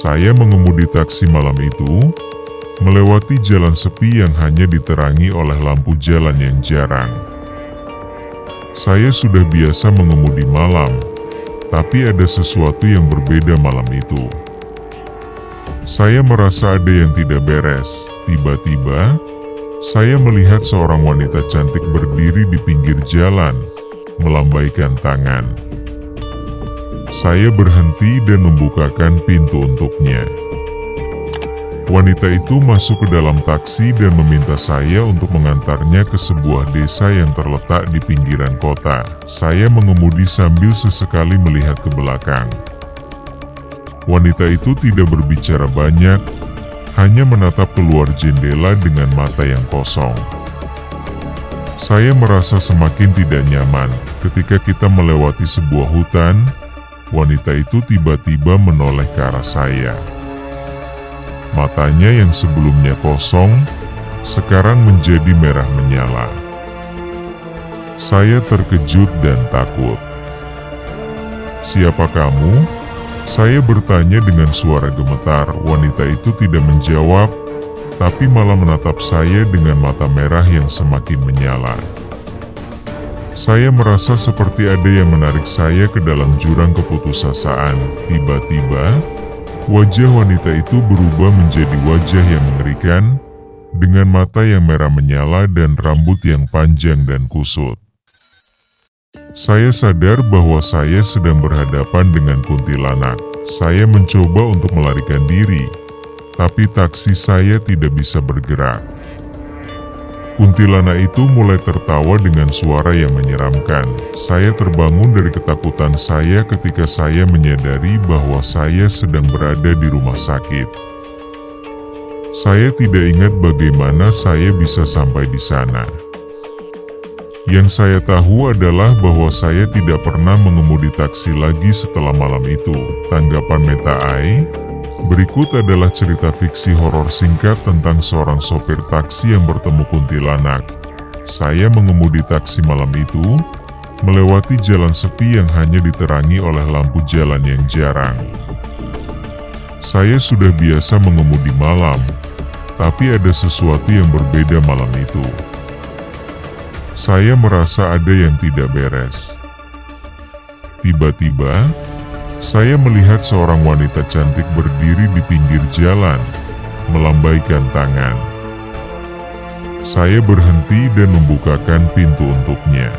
Saya mengemudi taksi malam itu, melewati jalan sepi yang hanya diterangi oleh lampu jalan yang jarang. Saya sudah biasa mengemudi malam, tapi ada sesuatu yang berbeda malam itu. Saya merasa ada yang tidak beres. Tiba-tiba, saya melihat seorang wanita cantik berdiri di pinggir jalan, melambaikan tangan. Saya berhenti dan membukakan pintu untuknya. Wanita itu masuk ke dalam taksi dan meminta saya untuk mengantarnya ke sebuah desa yang terletak di pinggiran kota. Saya mengemudi sambil sesekali melihat ke belakang. Wanita itu tidak berbicara banyak, hanya menatap keluar jendela dengan mata yang kosong. Saya merasa semakin tidak nyaman ketika kita melewati sebuah hutan. Wanita itu tiba-tiba menoleh ke arah saya. Matanya yang sebelumnya kosong, sekarang menjadi merah menyala. Saya terkejut dan takut. "Siapa kamu?" Saya bertanya dengan suara gemetar. Wanita itu tidak menjawab, tapi malah menatap saya dengan mata merah yang semakin menyala. Saya merasa seperti ada yang menarik saya ke dalam jurang keputusasaan. Tiba-tiba, wajah wanita itu berubah menjadi wajah yang mengerikan, dengan mata yang merah menyala dan rambut yang panjang dan kusut. Saya sadar bahwa saya sedang berhadapan dengan kuntilanak. Saya mencoba untuk melarikan diri, tapi taksi saya tidak bisa bergerak. Kuntilanak itu mulai tertawa dengan suara yang menyeramkan. Saya terbangun dari ketakutan saya ketika saya menyadari bahwa saya sedang berada di rumah sakit. Saya tidak ingat bagaimana saya bisa sampai di sana. Yang saya tahu adalah bahwa saya tidak pernah mengemudi taksi lagi setelah malam itu. Tanggapan Meta Ai. Berikut adalah cerita fiksi horor singkat tentang seorang sopir taksi yang bertemu kuntilanak. Saya mengemudi taksi malam itu, melewati jalan sepi yang hanya diterangi oleh lampu jalan yang jarang. Saya sudah biasa mengemudi malam, tapi ada sesuatu yang berbeda malam itu. Saya merasa ada yang tidak beres. Tiba-tiba, saya melihat seorang wanita cantik berdiri di pinggir jalan, melambaikan tangan. Saya berhenti dan membukakan pintu untuknya.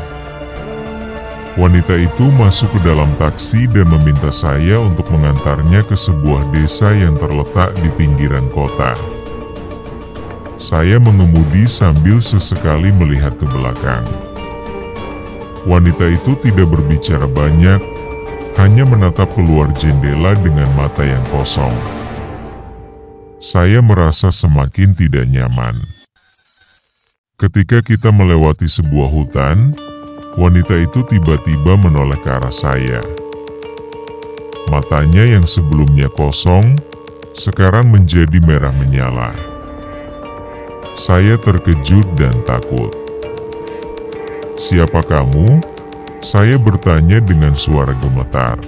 Wanita itu masuk ke dalam taksi dan meminta saya untuk mengantarnya ke sebuah desa yang terletak di pinggiran kota. Saya mengemudi sambil sesekali melihat ke belakang. Wanita itu tidak berbicara banyak, hanya menatap keluar jendela dengan mata yang kosong. Saya merasa semakin tidak nyaman. Ketika kita melewati sebuah hutan, wanita itu tiba-tiba menoleh ke arah saya. Matanya yang sebelumnya kosong, sekarang menjadi merah menyala. Saya terkejut dan takut. "Siapa kamu?" Saya bertanya dengan suara gemetar.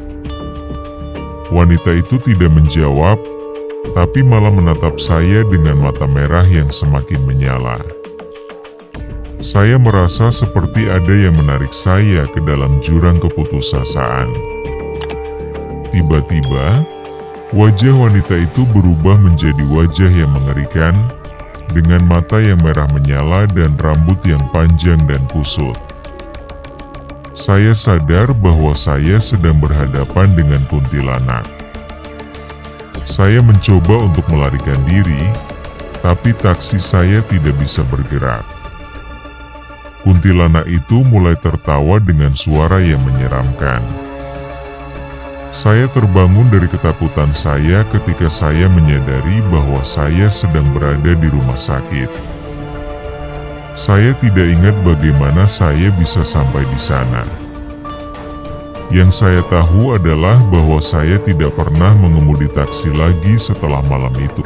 Wanita itu tidak menjawab, tapi malah menatap saya dengan mata merah yang semakin menyala. Saya merasa seperti ada yang menarik saya ke dalam jurang keputusasaan. Tiba-tiba, wajah wanita itu berubah menjadi wajah yang mengerikan, dengan mata yang merah menyala dan rambut yang panjang dan kusut. Saya sadar bahwa saya sedang berhadapan dengan kuntilanak. Saya mencoba untuk melarikan diri, tapi taksi saya tidak bisa bergerak. Kuntilanak itu mulai tertawa dengan suara yang menyeramkan. Saya terbangun dari ketakutan saya ketika saya menyadari bahwa saya sedang berada di rumah sakit. Saya tidak ingat bagaimana saya bisa sampai di sana. Yang saya tahu adalah bahwa saya tidak pernah mengemudi taksi lagi setelah malam itu.